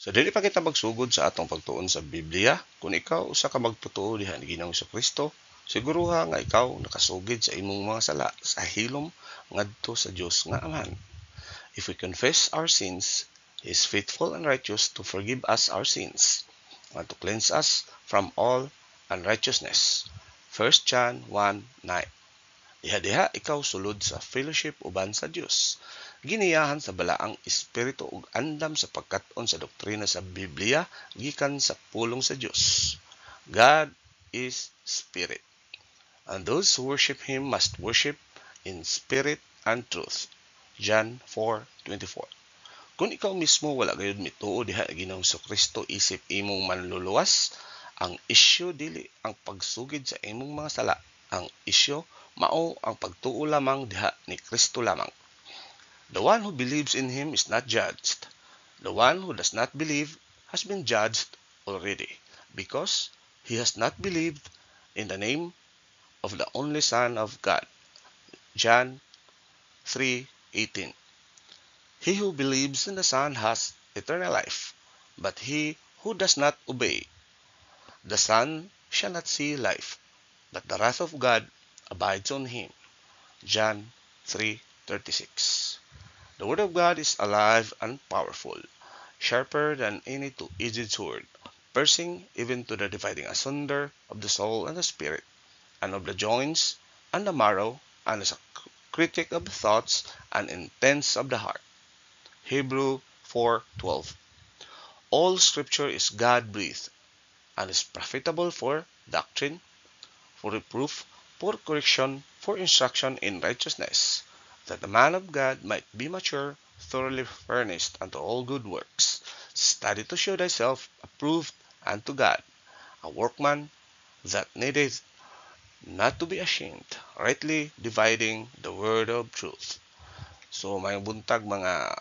So dili pa kita magsugod sa atong pagtuon sa Biblia. Kung ikaw usa ka magtotoo diha ni Ginoong Kristo, siguruha nga ikaw nakasugid sa imong mga sala sa hilom ngadto sa Dios nga Amahan. If we confess our sins, He is faithful and righteous to forgive us our sins and to cleanse us from all unrighteousness. 1 John 1:9. Diha-diha ikaw sulod sa fellowship uban sa Dios. Giniyahan sa balaang espiritu ug andam sa pagkat-on sa doktrina sa Biblia gikan sa pulong sa Dios. God is spirit, and those who worship Him must worship in spirit and truth. John 4:24. Kung ikaw mismo wala gayud mituo diha Ginoong Kristo isip imong manluluwas, ang isyu dili ang pagsugid sa imong mga sala. Ang isyu mao ang pagtuo lamang diha ni Kristo lamang. The one who believes in Him is not judged. The one who does not believe has been judged already, because he has not believed in the name of the only Son of God. John 3:18. He who believes in the Son has eternal life, but he who does not obey the Son shall not see life, but the wrath of God abides on him. John 3:36. The Word of God is alive and powerful, sharper than any two-edged sword, piercing even to the dividing asunder of the soul and the spirit, and of the joints and the marrow, and is a critic of the thoughts and intents of the heart. Hebrew 4:12. All Scripture is God-breathed and is profitable for doctrine, for reproof, for correction, for instruction in righteousness, that the man of God might be mature, thoroughly furnished unto all good works. Study to show thyself approved unto God, a workman that needeth not to be ashamed, rightly dividing the word of truth. So may buntag mga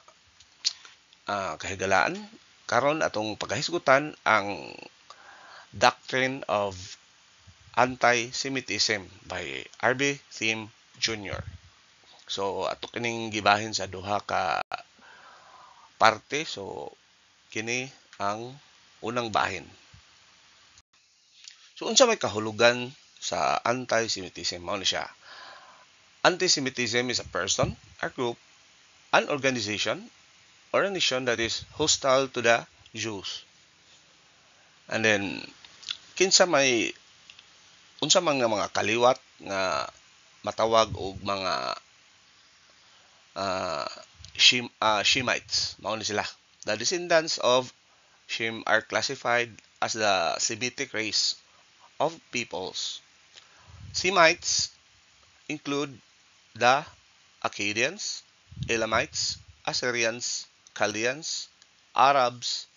kahigalaan karon atong pagkahisgutan ang Doctrine of Anti-Semitism by R.B. Thieme Jr. So ato kining gibahin sa duha ka parte. So kini ang unang bahin. So unsa may kahulugan sa anti-Semitism? Mao ni siya. Anti-Semitism is a person, a group, an organization, or a nation that is hostile to the Jews. And then kinsa may unsa man nga mga kaliwat nga matawag og mga Shemites, mao ni sila. The descendants of Shem are classified as the Semitic race of peoples. Semites include the Akkadians, Elamites, Assyrians, Chaldeans, Arabs,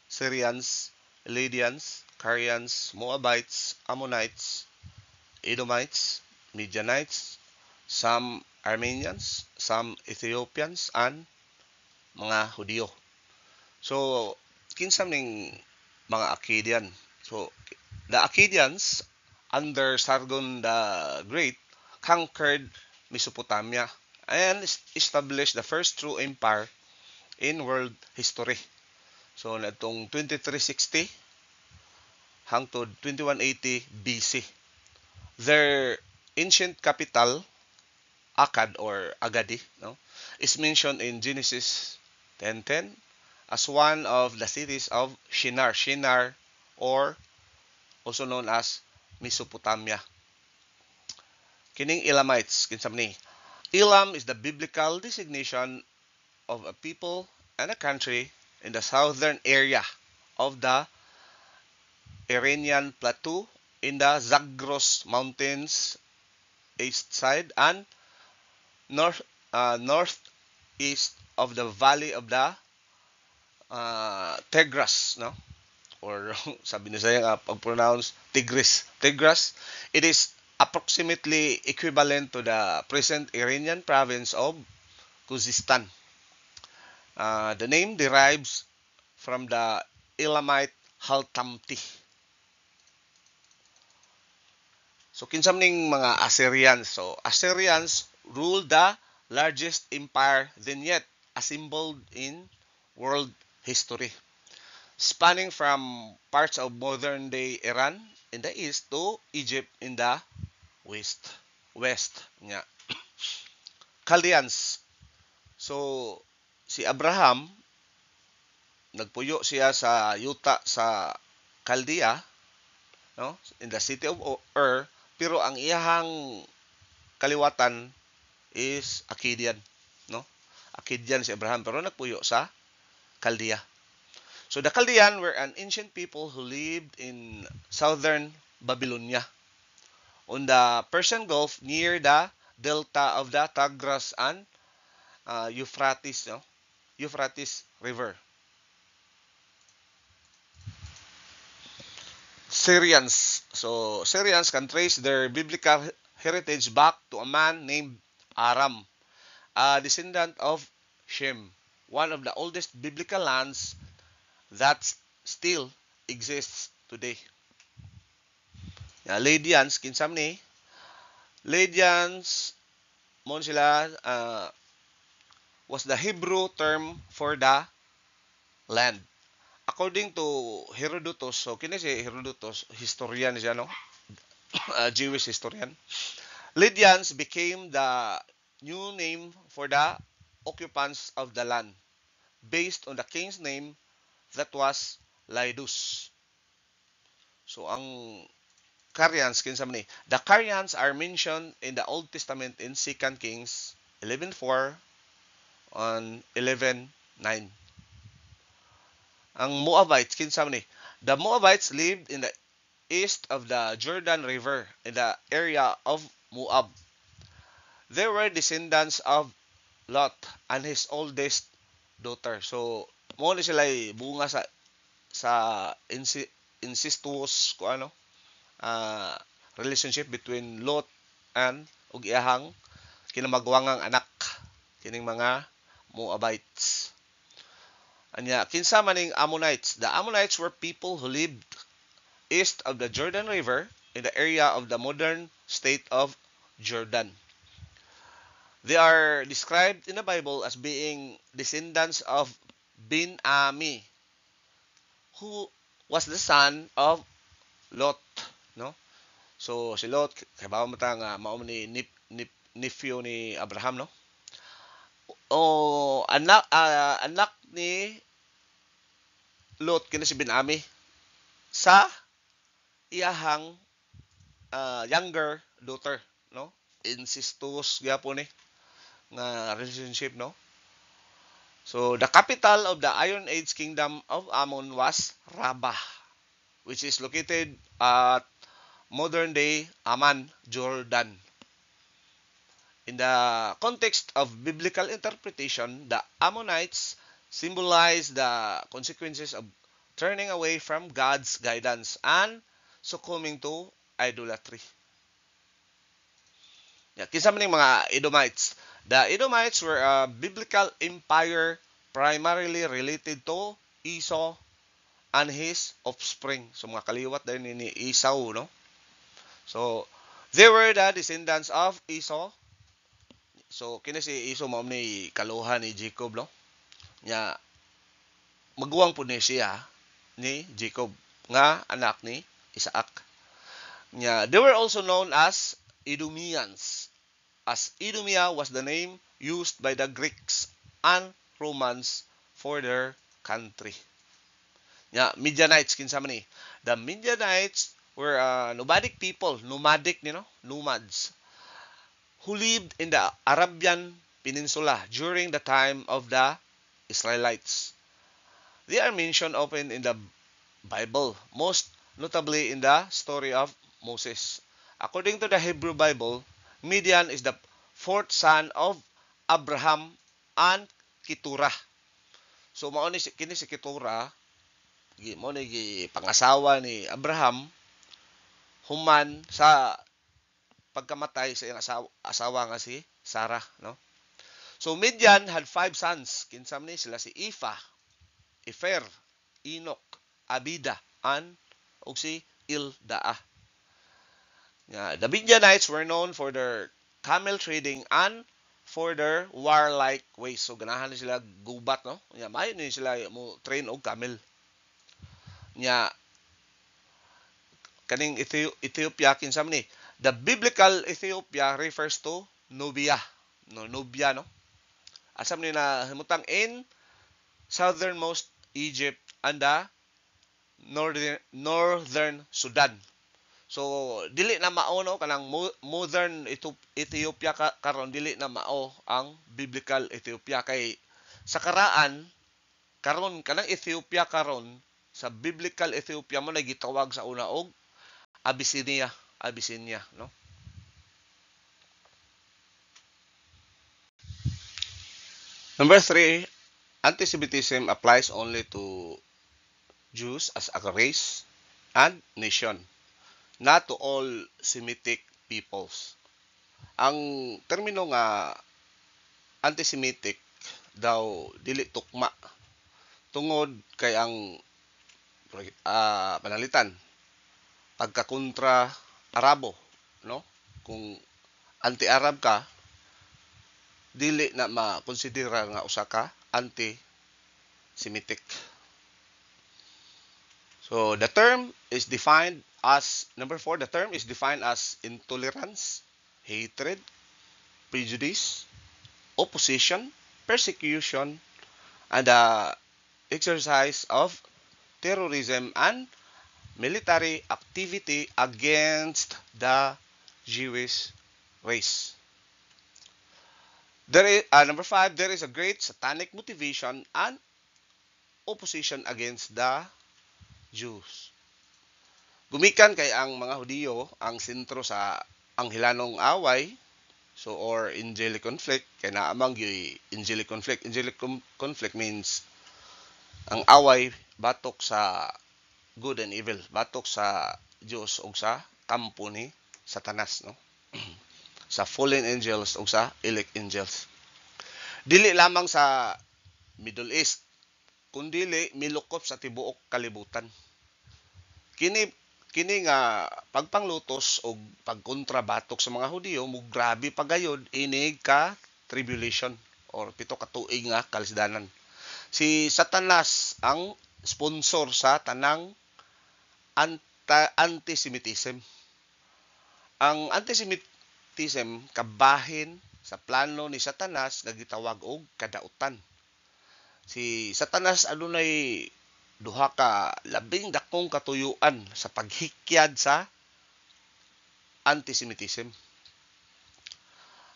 Syrians, Lydians, Carians, Moabites, Ammonites, Edomites, Midianites, some Armenians, some Ethiopians, and mga Hudyo. So, kinsa ning mga Akkadian? So, the Akkadians under Sargon the Great conquered Mesopotamia and established the first true empire in world history. So, natong 2360 hangtod 2180 BC. Their ancient capital, Akkad or Agadi, no, is mentioned in Genesis 10:10 as one of the cities of Shinar. Shinar, or also known as Mesopotamia. Kining Elamites, kinsa ni? Elam is the biblical designation of a people and a country in the southern area of the Iranian Plateau in the Zagros Mountains east side and northeast of the valley of the Tigris, no? Or sabi ni saya nga pag-pronounce Tigris. It is approximately equivalent to the present Iranian province of Khuzestan. The name derives from the Elamite Haltamti. So kinsam ning mga Assyrians. So Assyrians ruled the largest empire then yet assembled in world history. spanning from parts of modern-day Iran in the east to Egypt in the west. West nga. Chaldeans. So si Abraham nagpuyo siya sa yuta sa Chaldea, no? In the city of Ur, pero ang iyahang kaliwatan is Akkadian, no? Akkadian si Abraham pero nagpuyo sa Chaldea. So the Chaldean were an ancient people who lived in southern Babylonia on the Persian Gulf near the delta of the Tigris and Euphrates, no? Euphrates River. Syrians. So Syrians can trace their biblical heritage back to a man named Aram, a descendant of Shem, one of the oldest biblical lands that still exists today. Lydians, kinsam ni Lydians mo sila was the Hebrew term for the land. According to Herodotus, so kini si Herodotus, historian siya, no? Jewish historian. Lydians became the new name for the occupants of the land based on the king's name that was Lydus. So ang Carians, kinsa man ni? The Carians are mentioned in the Old Testament in 2 Kings 11:4 on 11:9. Ang Moabites, kinsa man ni? The Moabites lived in the east of the Jordan River in the area of Moab. They were descendants of Lot and his oldest daughter. So mo ni sila bunga sa incestuous ko ano relationship between Lot and ug iyahang kinamagwangang anak kining mga Moabites. Anya kinsa maning Ammonites? The Ammonites were people who lived east of the Jordan River in the area of the modern state of Jordan. They are described in the Bible as being descendants of Ben-Ami, who was the son of Lot, no? So si Lot kay bawo mata nga mao ni nephew ni Abraham, no? O anak ni Lot kini si Ben-Ami sa iyahang younger daughter, no? Incestuous gyapon ni nga relationship, no? So the capital of the Iron Age kingdom of Ammon was Rabbah, which is located at modern day Amman, Jordan. In the context of biblical interpretation, the Ammonites symbolize the consequences of turning away from God's guidance and succumbing to idolatry. Kinsa man mga Edomites? The Edomites were a biblical empire primarily related to Esau and his offspring. So mga kaliwat din ni Esau, no? So they were the descendants of Esau. So kini si Esau mao ni kaluhan ni Jacob, no? Nya maguwang pud ni siya ni Jacob nga anak ni Isaac. Nya they were also known as Edomians, as Edomia was the name used by the Greeks and Romans for their country. Nya Midianites kinsa man ni? The Midianites were nomadic people, nomadic, you know, nomads who lived in the Arabian Peninsula during the time of the Israelites. They are mentioned often in the Bible, most notably in the story of Moses. According to the Hebrew Bible, Midian is the fourth son of Abraham and Keturah. So mao ni kini si Keturah, mao ni pangasawa ni Abraham human sa pagkamatay sa iyang asawa nga si Sarah, no? So Midian had 5 sons. Kinsa man ni sila si Efer, Enoch, Abida, and og si Ildaah. The Midianites were known for their camel trading and for their warlike ways. So ganahan ni sila gubat, no? Mayo ni sila mo train og camel. nya kaning Ethiopia kinsa man ni. The biblical Ethiopia refers to Nubia. No, Nubia, no? Asam ni na himutang in southernmost Egypt and the northern Sudan. So dili na mao no kanang modern Ethiopia karon dili na mao ang biblical Ethiopia kay sa karaan karon kanang Ethiopia karon sa biblical Ethiopia mo na gitawag sa una og Abyssinia, no? Number 3, anti-Semitism applies only to Jews as a race and nation, not to all Semitic peoples. Ang termino nga anti-Semitic daw dili tukma tungod kay ang panalitan pagkakontra Arabo, no? Kung anti-Arab ka, dili na makonsidera nga usa ka anti-Semitic. So the term is defined as number 4, the term is defined as intolerance, hatred, prejudice, opposition, persecution, and the exercise of terrorism and military activity against the Jewish race. There is, number 5, there is a great satanic motivation and opposition against the Jews. Gumikan kay ang mga Hudiyo ang sentro sa anghelanong away, so or angelic conflict, kay naamang yung angelic conflict. Angelic conflict means ang away batok sa good and evil, batok sa Diyos o sa kampo ni Satanas, no? Sa fallen angels o sa elect angels. Dili lamang sa Middle East, kundili milukop sa tibuok kalibutan. Kini nga pagpanglutos o pagkontrabatok sa mga Hudiyo mo grabe pagayod inig ka tribulation or 7 ka tuig nga kalisdanan. Si Satanas ang sponsor sa tanang anti-Semitism. Ang anti-Semitism kabahin sa plano ni Satanas nga gitawag og kadautan. Si Satanas adunay duha ka labing dakong katuyuan sa paghikyad sa anti-Semitism.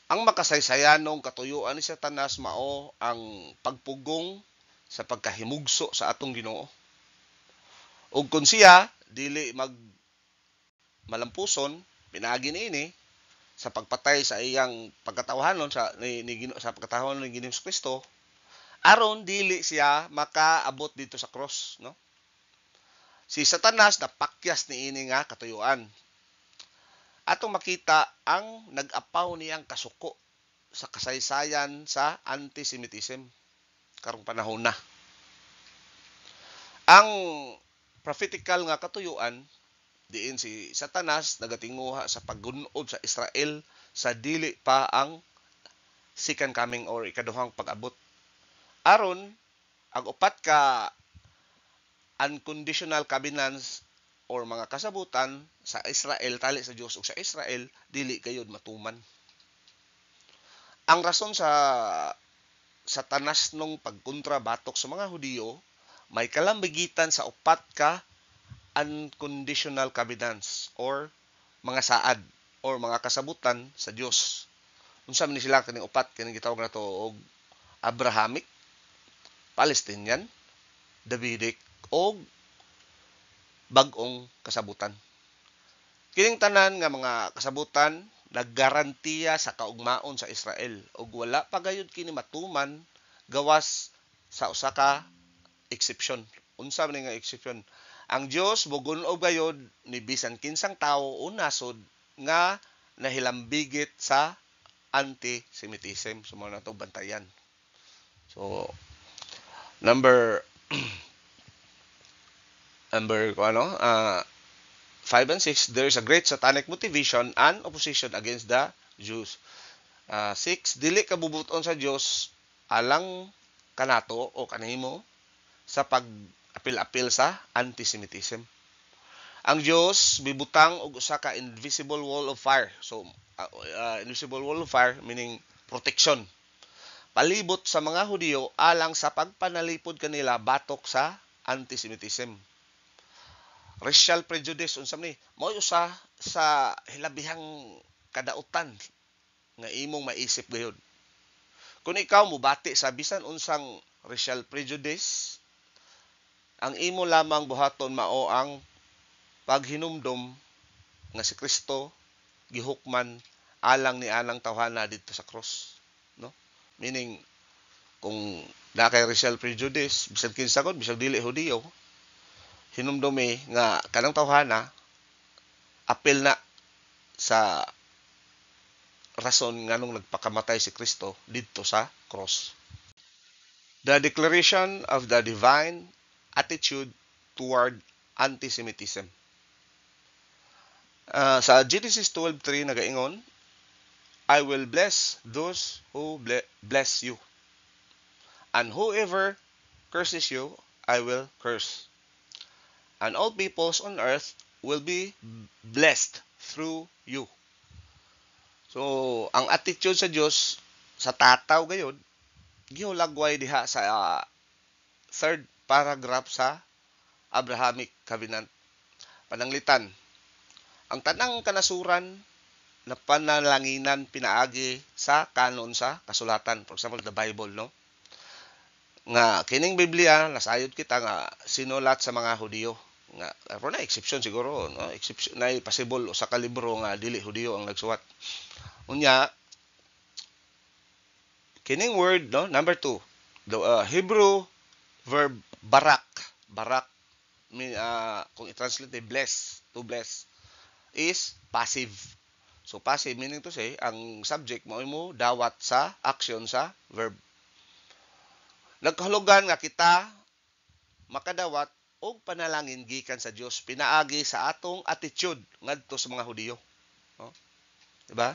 Ang makasaysayanong katuyuan ni Satanas mao ang pagpugong sa pagkahimugso sa atong Ginoo. Ug kun siya dili malampuson pinaagi niini sa pagpatay sa iyang pagkatawhanon sa pagkatawhanon ni Ginoong Kristo, aron dili siya makaabot dito sa cross, no? Si Satanas napakyas niini nga katuyuan. Atong makita ang nag-apaw niyang kasuko sa kasaysayan sa anti-Semitism karong panahon na. Ang prophetical nga katuyuan diin si Satanas nagatinguha sa paggunod sa Israel sa dili pa ang second coming or ikaduhang pag-abot. Aron ang upat ka unconditional covenants or mga kasabutan sa Israel tali sa Dios ug sa Israel dili gayud matuman. Ang rason sa Satanas nung pagkontra batok sa mga Hudiyo may kalambigitan sa upat ka unconditional covenants or mga saad or mga kasabutan sa Dios. Unsa man ni sila kaning upat kaning gitawag nato og Abrahamic, Palestinian, Davidic o bag-ong kasabutan. Kining tanan nga mga kasabutan naggarantiya sa kaugmaon sa Israel ug wala pa gayud kini matuman gawas sa usa ka exception. Unsa man nga exception? Ang Dios mogun-og gayud ni bisan kinsang tawo o nasod nga nahilambigit sa anti-Semitism. Sumo na to bantayan. So number 5 and 6, there is a great satanic motivation and opposition against the Jews. 6, dili kabubuton sa Dios alang kanato o kanimo sa apil-apil sa antisemitism. Ang Dios mibutang og usa ka invisible wall of fire. So invisible wall of fire meaning protection palibot sa mga Hudiyo alang sa pagpanalipod kanila batok sa antisemitism. Racial prejudice unsa ni? Mao usa sa hilabihang kadautan nga imong maisip gayud. Kung ikaw mubati sa bisan unsang racial prejudice, ang imo lamang buhaton mao ang paghinumdom nga si Kristo gihukman alang ni anang tawhana dito sa cross, no? Meaning kung na kay racial prejudice bisag kinsa kon bisag dili Hudiyo, hinumdumi nga kanang tawhana apil na sa rason nganong nagpakamatay si Kristo didto sa cross. The declaration of the divine attitude toward antisemitism. Sa Genesis 12:3 nagaingon, I will bless those who bless you, and whoever curses you, I will curse. And all peoples on earth will be blessed through you. So, ang attitude sa Dios sa tataw gayud gihulagway diha sa third paragraph sa Abrahamic Covenant. Pananglitan, ang tanang kanasuran na panalanginan pinaagi sa kanon sa kasulatan. For example, the Bible, no? Nga kining Biblia nasayod kita nga sinulat sa mga Hudiyo. Nga pero na exception siguro, no? Exception na possible usa ka libro nga dili Hudiyo ang nagsuwat. Unya kining word, no, number 2, the Hebrew verb barak. Barak kung i-translate bless, to bless is passive. So passive meaning to say ang subject mo dawat sa action sa verb. Nagkahulugan nga kita makadawat og panalangin gikan sa Dios pinaagi sa atong attitude ngadto sa mga Hudiyo. No? Diba?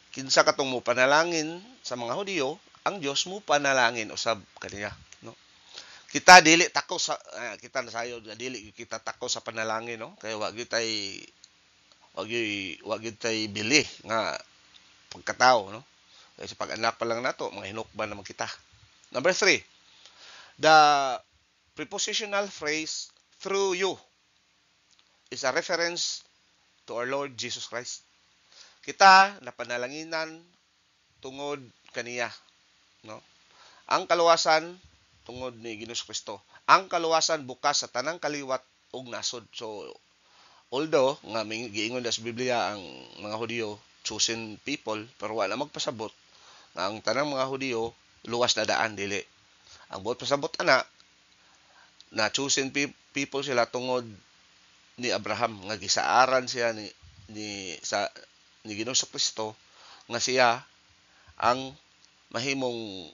Kinsa katong mo panalangin sa mga Hudiyo, ang Dios mo panalangin usab kaniya, no? Kita dili tako sa kita nasayod nga dili kita tako sa panalangin, no? Kay wa gyud tay bili nga pagkatao, no? Kay sa pag-anak pa lang nato mga hinukban naman kita. Number 3, the prepositional phrase through you is a reference to our Lord Jesus Christ. Kita napanalanginan tungod kaniya, no? Ang kaluwasan tungod ni Ginoong Kristo. Ang kaluwasan bukas sa tanang kaliwat ug nasod. So although nga giingon sa Biblia ang mga Hudiyo chosen people, pero wala magpasabot nga ang tanang mga Hudiyo luwas na daan dili. Ang buot pasabot ana na chosen people sila tungod ni Abraham nga gisaaran siya ni Ginoong Kristo nga siya ang mahimong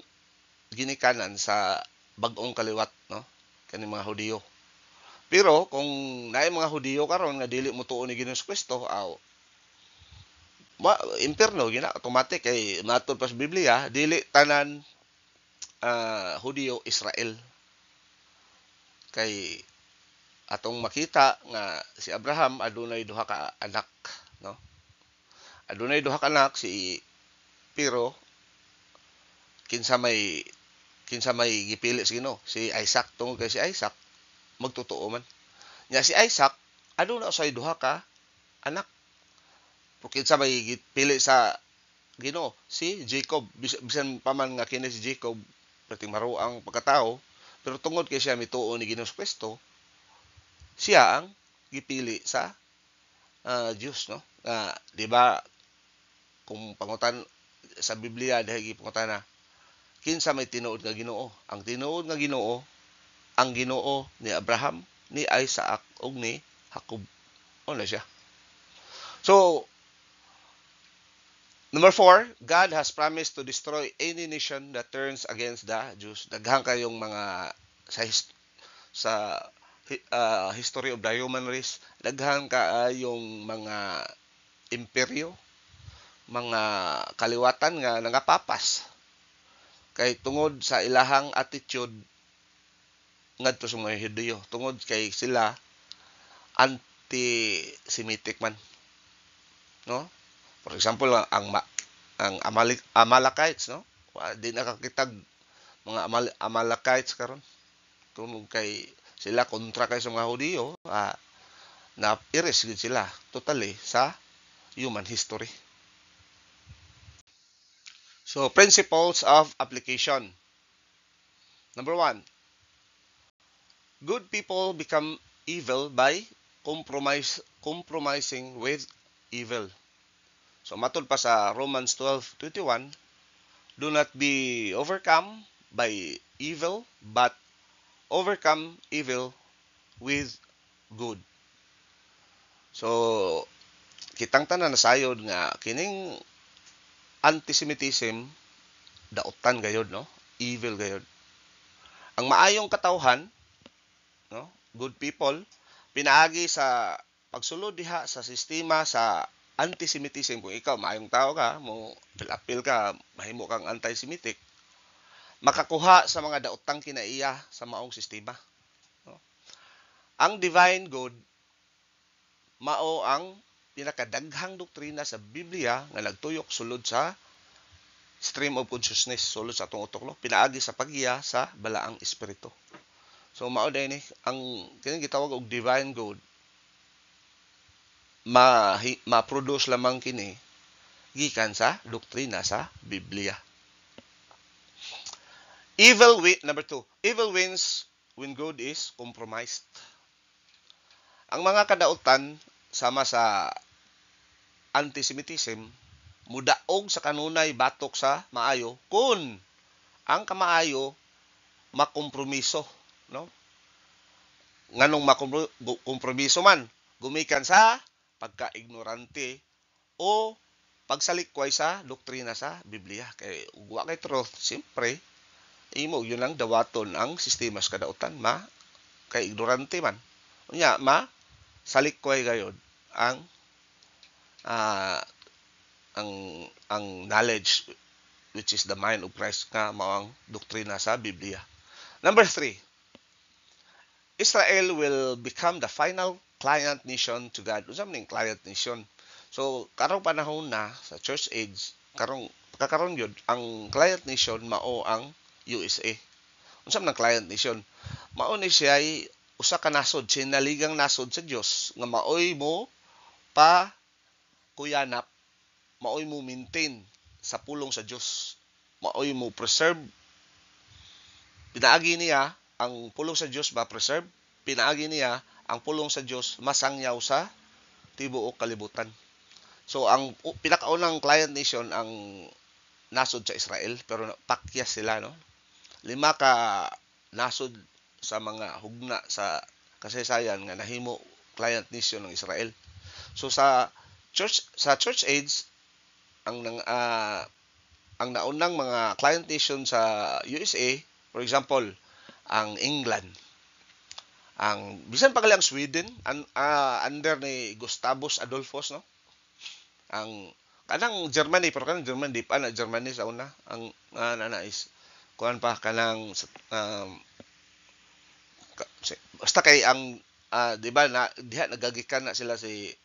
ginikanan sa bag-ong kaliwat, no, kani mga Hudiyo. Pero kung naay mga Hudiyo karon nga dili mo tuo ni Ginoong Kristo, impierno gina automatic kay matod pa sa Biblia dili tanan Hudiyo Israel. Kay atong makita nga si Abraham adunay duha ka anak, no? Adunay duha ka anak pero kinsa may gipili sa Ginoo, si Isaac. Tungod kay si Isaac magtotoo man. Nya si Isaac aduna usay duha ka anak. Pero kinsa may gipili sa Ginoo, si Jacob. Bisan pa man nga kini si Jacob perting maruang pagkatao, pero tungod kay siya mituo ni Ginoong Kristo, siya ang gipili sa Dios, no? Di ba kung pangutan sa Biblia dahil gipangutana kinsa may tinuod nga Ginoo? Ang tinuod nga Ginoo, ang Ginoo ni Abraham, ni Isaac ug ni Jacob. Ano siya? So number 4, God has promised to destroy any nation that turns against the Jews. Daghang kayong mga sa history of the human race, daghang kaayong mga imperyo, mga kaliwatan nga nangapapas kay tungod sa ilahang attitude ngadto sa mga Hudyo tungod kay sila anti-Semitic man, no? For example, Amalekites, no? Di nakakitag mga Amalekites karon tungod kay sila kontra kay sa mga Hudyo, na erase gid sila totally sa human history. So, principles of application. Number one, good people become evil by compromising with evil. So, matod pa sa Romans 12:21, do not be overcome by evil, but overcome evil with good. So, kitang tanan na sayod nga kining antisemitism daotan gayod, no? Evil gayod. Ang maayong katawhan, no? Good people, pinaagi sa pagsulod diha sa sistema sa antisemitism. Kung ikaw maayong tao ka, mo apil ka, mahimo kang anti-Semitic, makakuha sa mga daotang kinaiya sa maong sistema, no? Ang divine good mao ang pinakadaghang doktrina sa Biblia nga nagtuyok sulod sa stream of consciousness, sulod sa atong utok, no? Pinaagi sa paggiya sa balaang espiritu. So mao din ang kining gitawag og divine good, ma-produce lamang kini gikan sa doktrina sa Biblia. Number two, evil wins when good is compromised. Ang mga kadaotan sama sa antisemitism mudaog sa kanunay batok sa maayo kun ang kamaayo makompromiso, no? Nganong makompromiso man gumikan sa pagka-ignorante o pagsalikway sa doktrina sa Biblia. Kay wa kay truth, siyempre imo yun lang dawaton ang sistema sa kadautan, kay ignorante man. Unya salikway gayod ang ang knowledge, which is the mind of Christ, nga mao ang doktrina sa Biblia. Number 3, Israel will become the final client nation to God. Unsa man ning client nation? So karong panahon na sa church age, kakaron gyud ang client nation mao ang USA. Unsa man ang client nation? Mao ni siya ay usa ka nasod, sinaligang nasod sa Dios nga maoy mo pa kuyanap, maoy mo maintain sa pulong sa Dios, maoy mo preserve. Pinaagi niya ang pulong sa Dios preserve, pinaagi niya ang pulong sa Dios masangyaw sa tibuok kalibutan. So ang pinakaunang client nation ang nasod sa Israel, pero pakyas sila, no? 5 ka nasod sa mga hugna sa kasaysayan nga nahimo client nation ng Israel. So sa church age, ang naunang mga client nation sa USA, for example, ang England, ang bisan pa gali ang Sweden, under ni Gustavus Adolphus, no? Ang kanang Germany, pero kanang Germany di pa na Germany sa una, ang nanais kuan pa kanang basta kay ang di ba na diha nagagikan na sila si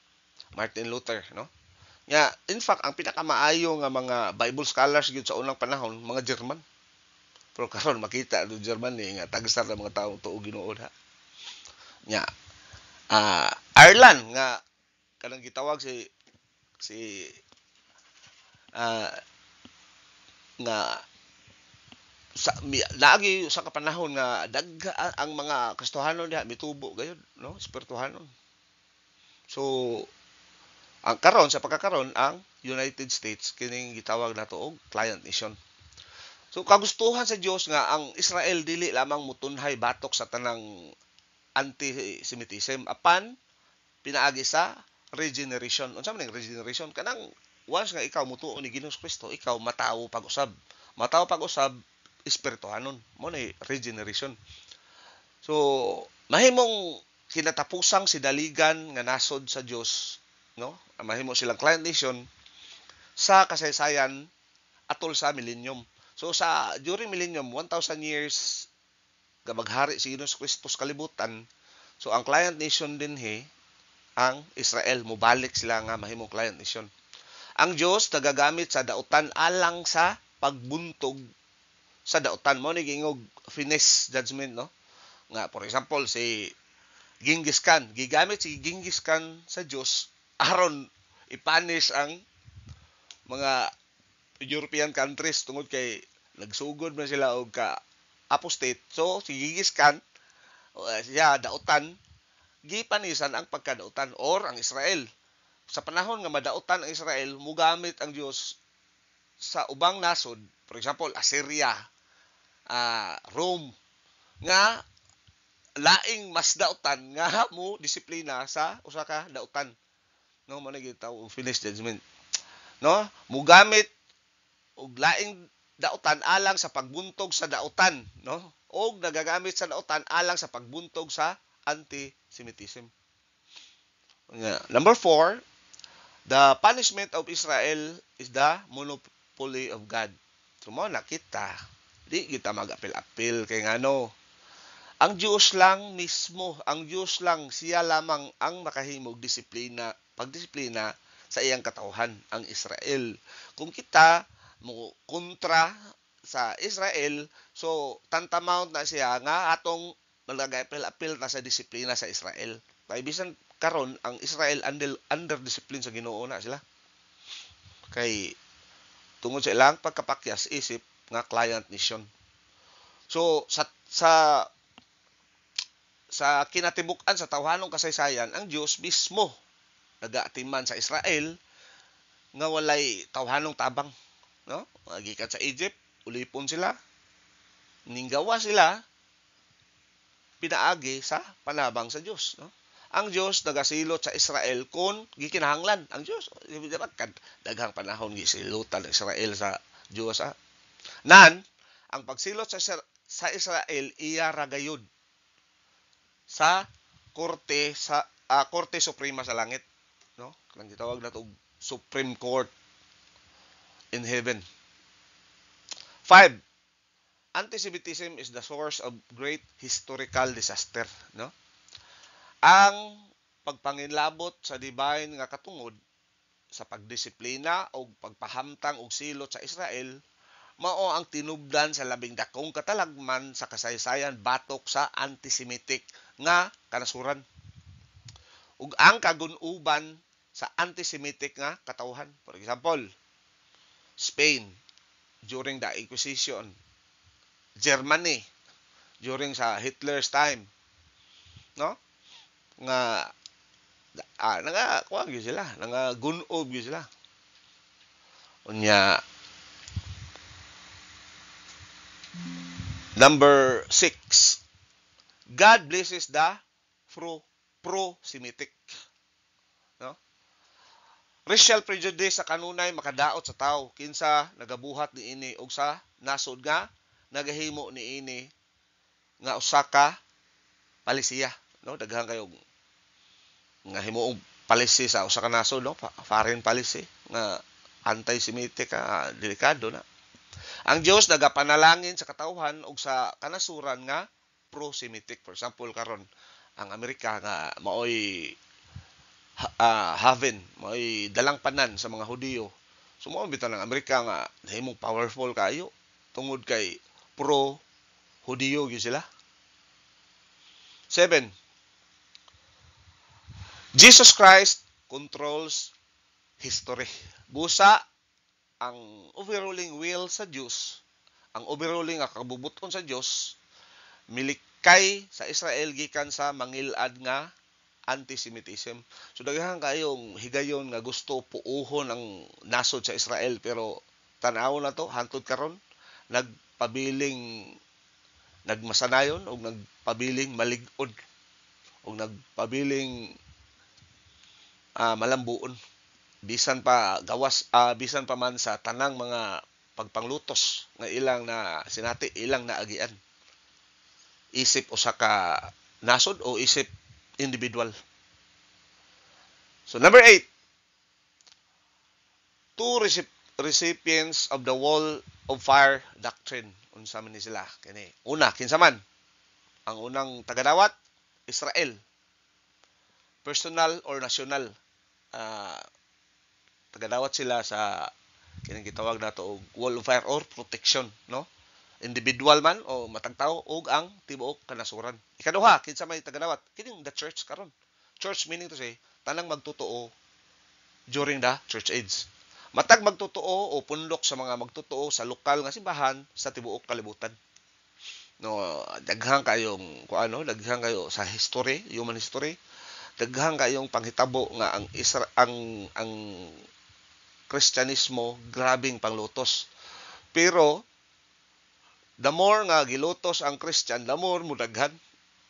Martin Luther, no? In fact, ang pinakamaayo nga mga Bible scholars gyud sa unang panahon mga German. Pero karon makita do Germany nga tagstar ng mga tawo tuo Ginoo ha. Ireland nga kanang gitawag si nga naagi sa kapanahon nga dagga ang mga Kristohanon diha mitubo gayud, no? Espirituhanon. So ang karon sa pagkakaron ang United States kining gitawag nato og client nation. So kagustuhan sa Dios nga ang Israel dili lamang mutunhay batok sa tanang anti-Semitism, apan pinaagi sa regeneration. Unsa man ning regeneration? Kanang once nga ikaw mutuo ni Ginoong Kristo, ikaw matawo pag-usab. Matawo pag-usab espirituhanon. Mo ni regeneration. So mahimong kinatapusang sidaligan nga nasod sa Dios, no? Mahimo silang client nation sa kasaysayan atol sa millennium. So sa during millennium, 1,000 years nga maghari si Ginoong Kristo sa kalibutan. So ang client nation dinhi ang Israel, mobalik sila nga mahimong client nation. Ang Dios nagagamit sa dautan alang sa pagbuntog sa dautan. Mo ni gingog finesse judgment, no? Nga for example si Genghis Khan, gigamit si Genghis Khan sa Dios aron ipanish ang mga European countries tungod kay nagsugod man sila og ka apostate. So si Genghis Khan siya dautan, gipanisan ang pagkadautan or ang Israel. Sa panahon nga madautan ang Israel, mugamit ang Dios sa ubang nasod, for example, Assyria, Rome, nga laing mas dautan nga mo disiplina sa usa ka dautan. No, mo na gitaw og finish judgment. No, mugamit og laing dautan alang sa pagbuntog sa dautan, no? Og nagagamit sa dautan alang sa pagbuntog sa anti-Semitism. Number 4, the punishment of Israel is the monopoly of God. So mo nakita, di kita mag-apil-apil kay ngano. Ang Diyos lang mismo, ang Diyos lang, siya lamang ang makahimog disiplina, pagdisiplina sa iyang katauhan, ang Israel. Kung kita mo kontra sa Israel, so tantamount na siya nga atong nagapil-apil na sa disiplina sa Israel. Kay bisan karon ang Israel under discipline sa Ginoo na sila. Kay tungod sa ilang pagkapakyas isip nga client nation. So sa kinatibuk-an sa tawhanong kasaysayan, ang Dios mismo nagaatiman sa Israel nga walay tawhanong tabang, no? Gikan sa Egypt, ulipon sila, ninggawa sila, pinaagi sa panabang sa Dios, no? Ang Dios nagasilot sa Israel kung gikinahanglan. Ang Dios daghang panahon gisilutan ng Israel sa Dios. Nan ang pagsilot sa Israel iya ragayod sa korte suprema sa langit, no? Kanang gitawag nato Supreme Court in heaven. 5, anti-Semitism is the source of great historical disaster, no? Ang pagpanginlabot sa divine nga katungod sa pagdisiplina o pagpahamtang og silot sa Israel mao ang tinubdan sa labing dakong katalagman sa kasaysayan batok sa anti-Semitic nga kanasuran. Ug ang kagun-uban sa anti-Semitic nga katawhan. For example, Spain during the Inquisition, Germany during sa Hitler's time, no? Nga kuan gyud sila, nga gun-ob gyud sila. Unya number 6, God blesses the pro-Semitic. No? Racial prejudice sa kanunay makadaot sa tao kinsa nagabuhat niini og sa nasod nga nagahimo niini nga usa ka palisiya, no? Daghang kayo nga himuong palisi sa usa ka nasod, no? Foreign policy nga anti-Semitic, delikado na. Ang Dios nagapanalangin sa katawhan og sa kanasuran nga pro-Semitic. For example, karon ang Amerika nga maoy haven, maoy dalang panan sa mga Hudiyo. Sumao bitaw ng Amerika nga nahimong powerful kayo tungod kay pro-Hudiyo gyud sila. 7, Jesus Christ controls history. Busa ang overruling will sa Dios, ang overruling nga kabubuton sa Dios, milikay sa Israel gikan sa mangilad nga anti-Semitism. So daghan kayong higayon nga gusto puuhon ang nasod sa Israel, pero tan-aw na to hantod karon nagmasanayon o nagpabiling malig-on o nagpabiling malambuon. Bisan pa man sa tanang mga pagpanglutos nga ilang na sinati, ilang na agian. Isip usa ka nasod o isip individual. So number 8, 2 recipients of the wall of fire doctrine. Unsa man ni sila kani? Una, kinsa man? Ang unang tagadawat, Israel. Personal or national. Uh, tagadawat sila sa kining gitawag nato og wall of fire or protection, no? Individual man o matag tawo og ang tibuok kanasuran. Ikaduha, kinsa may tagadawat? Kining the church karon. Church meaning to say, tanang magtotoo during the church age. Matag magtotoo o punlok sa mga magtotoo sa lokal nga simbahan sa tibuok kalibutan. No, daghang kayong kuano, daghang kayo sa history, human history, daghang kayong panghitabo nga ang Kristyanismo grabing panglutos. Pero the more nga gilutos ang Christian, the more mudaghan,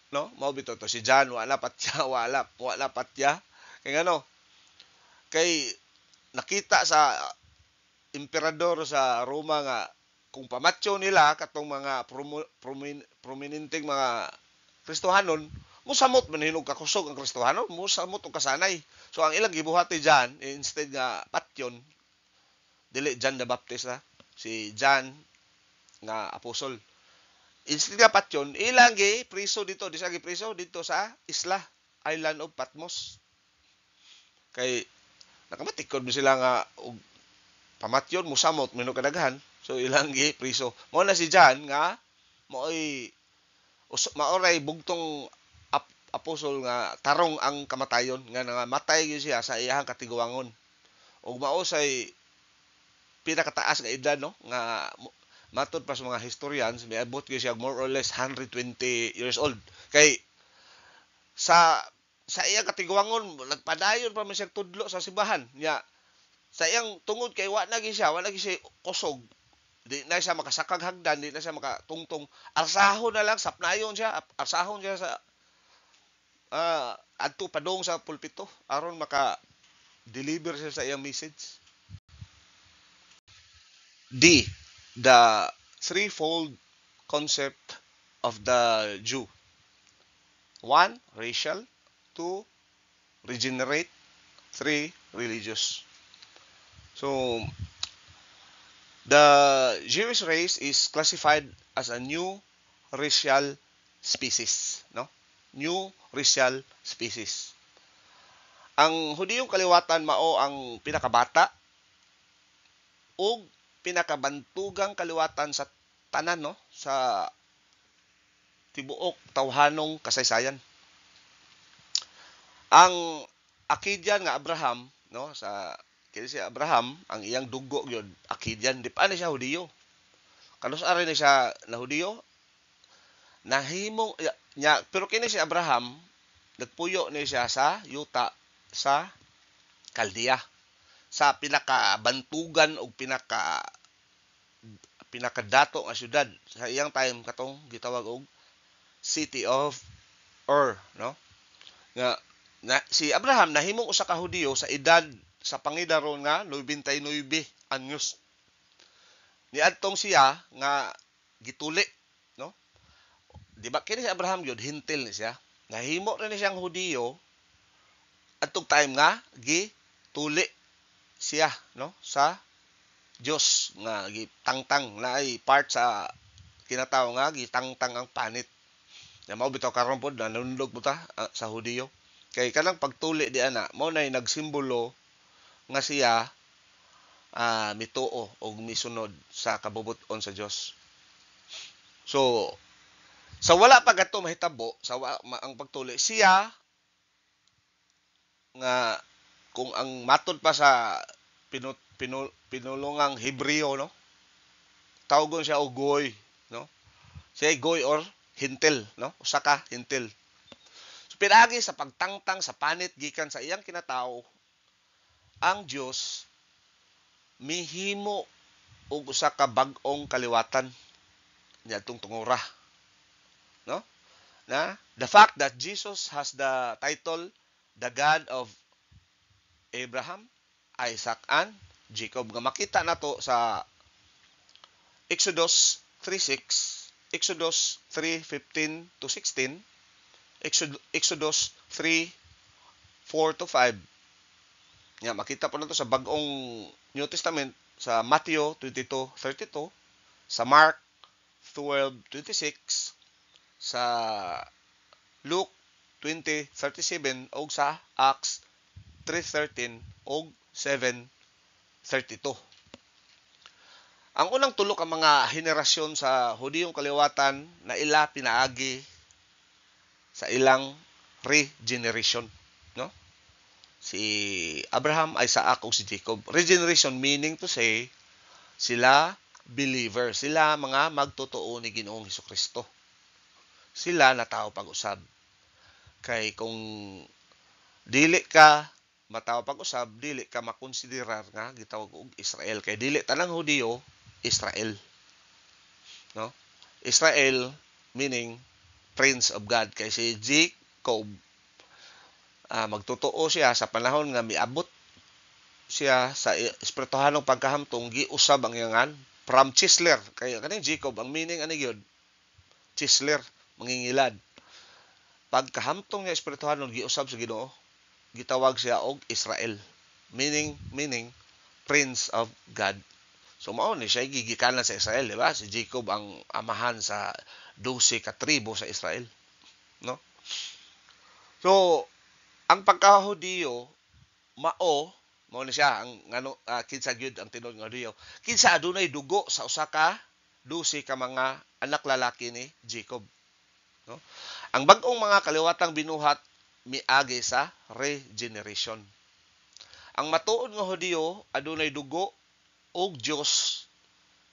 no? Mao bitaw to si John wala patya, wala patya. Kay ano? Kay nakita sa emperador sa Roma nga kung pamatyo nila katong mga prominenteng mga Kristohanon, musamot man hinog kakusog ang Kristohanon, musamot og kasanay. So ang ilang gibuhati diyan instead nga patyon dili John the Baptist na si John nga apostol. Instead nga patyon, ilang gi priso dito, di sa gi priso dito sa isla, island of Patmos. Kay nakamatikod mo sila nga og pamatyon musamot mino kadaghan. So ilang gi priso. Mao na si John nga maoray bugtong apostol nga tarong ang kamatayon nga nangamatay gyud siya sa iyang katiguangon. Ug mao say pinakataas nga edad, no, nga matod pa sa mga historians miabot gyud siya more or less 120 years old. Kay sa iyang katiguangon nagpadayon pa man siya tudlo sa simbahan nya sa iyang tungod kay wala siya kusog, di na siya makasakag hagdan, di na siya makatungtong, arsahon na lang, sapnayon siya, arsahon siya sa adto padong sa pulpito aron maka-deliver siya sa iyang message. D. The threefold concept of the Jew. 1. Racial. 2. Regenerate. 3. Religious. So, the Jewish race is classified as a new racial species, no? New racial species. Ang Hudiyong kaliwatan mao ang pinakabata ug pinakabantugang kaliwatan sa tanan, no, sa tibuok tawhanong kasaysayan. Ang Akkadian nga Abraham, no, sa kini si Abraham, ang iyang dugo gyud Akkadian, di pa ni siya Hudiyo. Kanus ari ni siya na Hudiyo, nahimong nya, pero kini si Abraham nagpuyo ni siya sa yuta sa Kaldea, sa pinakabantugan o pinakadato nga syudad sa iyang time katong gitawag og City of Ur, no? Nga si Abraham nahimong usa ka Hudiyo sa edad sa pangidaron nga 99 anyos. Niadtong siya nga gituli, no? Di ba kini si Abraham gyud hintil ni siya. Nahimo rin siyang Hudiyo adtong time nga gituli siya, no, sa Dios nga gitangtang na ay part sa kinatawo nga gitangtang ang panit. Na mao bitaw karon pod nanundog buta sa Hudiyo. Kay kanang pagtuli di ana mao nay nagsimbolo nga siya mituo og misunod sa kabubot-on sa Dios. So sa wala pa gato mahitabo sa ang pagtuli siya nga kung ang matod pa sa pinulungang Hebreo, no, tawgon siya og goy, no, siya goy or hintil, no, usa ka hintil. So pinagi sa pagtangtang sa panit gikan sa iyang kinatawo, ang Dios mihimo og usa ka bag-ong kaliwatan niadtong tungora, no, na the fact that Jesus has the title the God of Abraham, Isaac, and Jacob nga makita nato sa Exodus 3:6, Exodus 3:15 to 16, Exodus 3:4 to 5. Nga makita po nato sa bag-ong New Testament sa Matthew 22:32, sa Mark 12:26, sa Luke 20:37 og sa Acts 3:13 og 7:32. Ang unang tulo ka mga henerasyon sa Hudiyong kaliwatan na ila pinaagi sa ilang regeneration, no? Si Abraham, Isaac ug si Jacob. Regeneration meaning to say sila believer, sila mga magtotoo ni Ginoong Hesukristo. Sila na tao pag-usab. Kay kung dili ka mataw pag-usab, dili ka makonsiderar nga gitawag og Israel. Kay dili tanang Hudiyo Israel, no? Israel meaning prince of God. Kay si Jacob magtotoo siya sa panahon nga miabot siya sa espirituhanong pagkahamtong, giusab ang iyangan from chisler. Kay kaning Jacob ang meaning ani gyud chisler, mangingilad. Pagkahamtong niya espirituhanon giusab sa Ginoo, gitawag siya og Israel, meaning prince of God. So mao ni siya gigikanan sa Israel, di ba? Si Jacob ang amahan sa 12 ka tribo sa Israel, no? So ang pagkahudiyo mao ni siya ang ngano kinsa gyud ang tinud nga Hudiyo. Kinsa adunay dugo sa usa ka 12 ka mga anak lalaki ni Jacob, no? Ang bag-ong mga kaliwatang binuhat miagi sa regeneration. Ang matuod nga Hudiyo adunay dugo og Dios,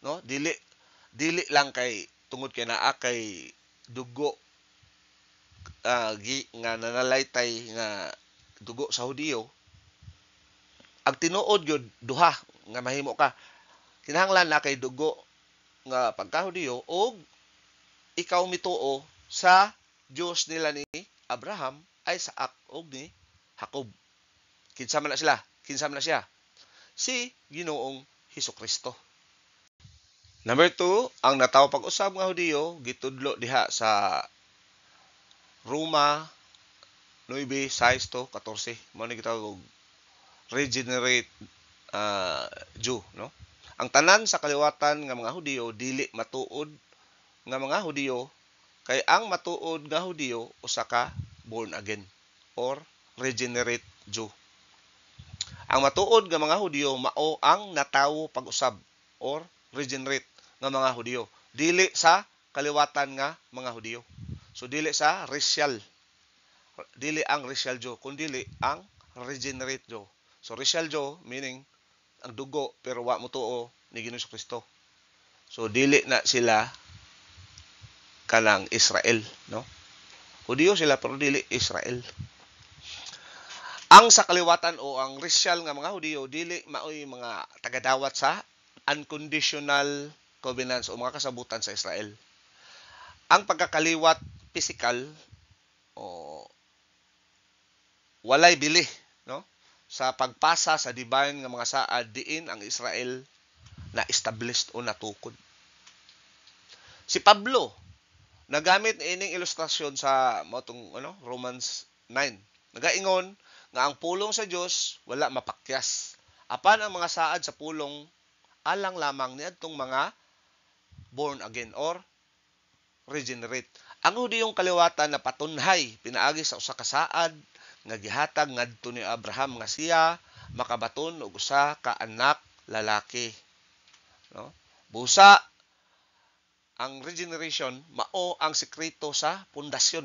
no? Dili lang kay tungod kay naa kay dugo nga nanalaytay nga dugo sa Hudiyo. Ang tinuod gyud duha nga mahimo ka. Kinahanglan na kay dugo nga pagka-Hudiyo og ikaw mituo sa Dios nila ni Abraham, Isaac ug ni Jacob. Kinsa man na sila? Kinsa man na siya? Si Ginoong Hesukristo. Number 2, ang natawo pag-usab nga Hudiyo gitudlo diha sa Roma 9:6-14. Mao ni gitawag og regenerate Jew, no? Ang tanan sa kaliwatan nga mga Hudiyo dili matuod nga mga Hudiyo, kay ang matuod nga Hudiyo usa ka born again or regenerate Jew. Ang matuod nga mga Hudiyo mao ang natawo pag-usab or regenerate nga mga Hudiyo, dili sa kaliwatan nga mga Hudiyo. So dili sa racial, dili ang racial Jew, kundi ang regenerate Jew. So racial Jew meaning ang dugo pero wa mo tuo ni Ginoong Kristo. So dili na sila kanang Israel, no? Hudiyo sila pero dili Israel. Ang sa kaliwatan o ang racial nga mga Hudiyo dili maoy mga tagadawat sa unconditional covenants o mga kasabutan sa Israel. Ang pagkakaliwat physical o walay bili, no? Sa pagpasa sa divine nga mga saad diin ang Israel na established o natukod. Si Pablo nagamit ining ilustrasyon sa motong Romans 9. Nagaingon nga ang pulong sa Dios wala mapakyas. Apan ang mga saad sa pulong alang lamang niadtong mga born again or regenerate. Ang Hudiyong kaliwatan na patunhay pinaagi sa usa ka saad nga gihatag ngadto ni Abraham nga siya makabaton og usa ka anak lalaki, no? Busa ang regeneration mao ang sekreto sa pundasyon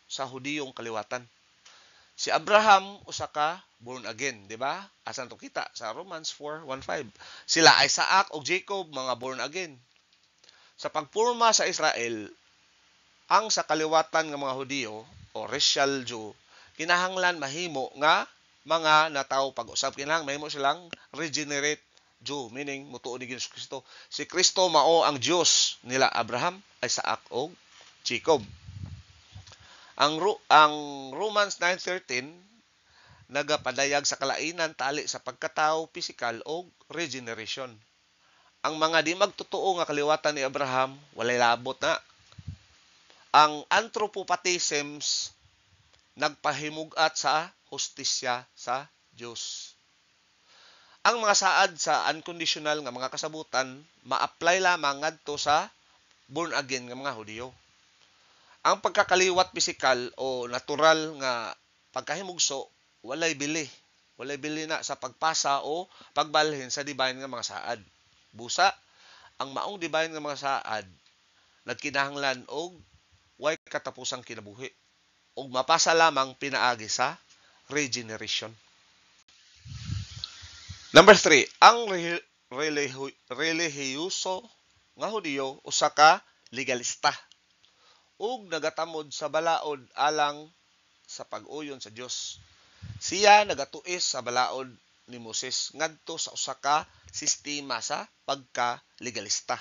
sa Hudiyong kaliwatan. Si Abraham usa ka born again, di ba? Asan to kita sa Romans 4:1-5. Sila Isaac ug Jacob mga born again. Sa pagpurma sa Israel, ang sa kaliwatan nga mga Hudiyo o racial Jew kinahanglan mahimo nga mga natawo pag-usab, kinahanglan mahimo silang regenerate Jew, meaning mutuo ni Ginoong Kristo. Si Kristo mao ang Dios nila Abraham, Isaac ug Jacob. Ang Romans 9:13 nagapadayag sa kalainan tali sa pagkatawo pisikal o regeneration. Ang mga di magtotoo nga kaliwatan ni Abraham walay labot na. Ang anthropopathisms nagpahimugat sa hustisya sa Dios. Ang mga saad sa unconditional nga mga kasabutan ma-apply lamang ngadto sa born again nga mga Hudiyo. Ang pagkakaliwat pisikal o natural nga pagkahimugso walay bili. Walay bili na sa pagpasa o pagbalhin sa divine nga mga saad. Busa, ang maong divine nga mga saad nagkinahanglan og way katapusang kinabuhi ug mapasa lamang pinaagi sa regeneration. Number 3, ang relihiyoso nga Hudiyo usa ka legalista ug nagatamod sa balaod alang sa pag-uyon sa Dios. Siya nagatuis sa balaod ni Moses ngadto sa usa ka sistema sa pagka-legalista.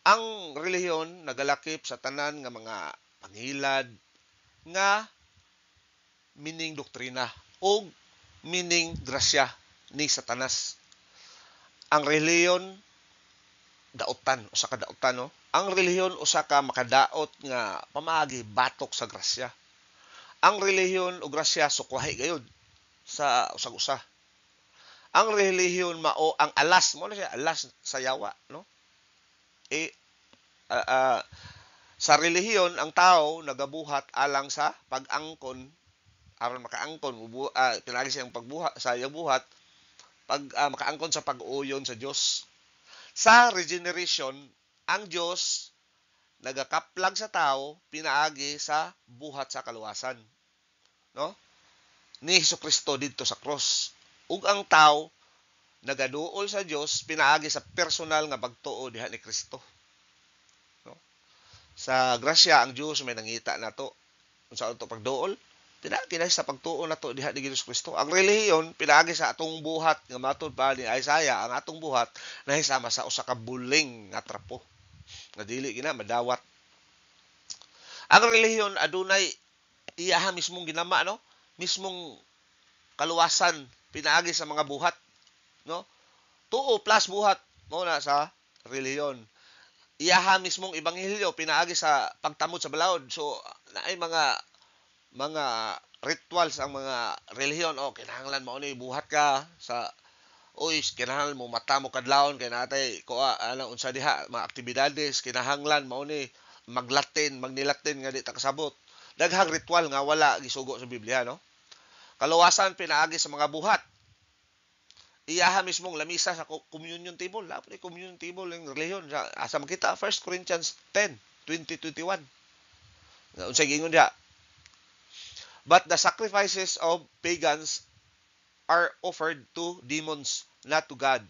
Ang relihiyon nagalakip sa tanan nga mga panghilad nga mining doktrina o mining grasya ni Satanas. Ang relihiyon dautan, usa ka dautan, no? Ang relihiyon usa ka makadaot nga pamaagi batok sa grasya. Ang relihiyon o grasya sukwahi gayud sa usag-usa. Ang relihiyon mao ang alas mo na siya, alas sa yawa, no? Sa relihiyon ang tao nagabuhat alang sa pag-angkon aron makaangkon pinagi siyang pagbuhat sa iyang buhat makaangkon sa pag-uyon sa Dios. Sa regeneration, ang Dios nagakaplag sa tao pinaagi sa buhat sa kaluwasan, no? Ni Hesukristo didto sa cross. Ug ang tao nagaduol sa Dios pinaagi sa personal nga pagtuo diha ni Kristo. No? Sa grasya ang Dios may nangita nato unsa unto pagduol pinaagi na sa pagtuo nato diha ni Kristo. Ang relihiyon pinaagi sa atong buhat nga matud pa ni Isaiah, ang atong buhat nahisama sa usa ka buling nga trapo nga dili gina madawat. Ang relihiyon adunay iyaha mismong ginama, no? Mismong kaluwasan pinaagi sa mga buhat, no? Tuo plus buhat mao na sa relihiyon. Iyaha mismong ebanghelyo pinaagi sa pagtamod sa balaod. So naay mga rituals ang mga relihiyon. O kinahanglan mao ni buhat ka sa kinahanglan mo mata mo kadlawon kay natay unsa diha mga aktibidades, kinahanglan mao ni magnilatin nga di ta kasabot. Daghang ritual nga wala gisugo sa Biblia, no? Kaluwasan pinaagi sa mga buhat. Iyaha mismong lamisa sa communion table. Lapo ni communion table ng relihiyon. Asa makita 1 Corinthians 10:20-21. Unsay gingon diha? But the sacrifices of pagans are offered to demons, not to God.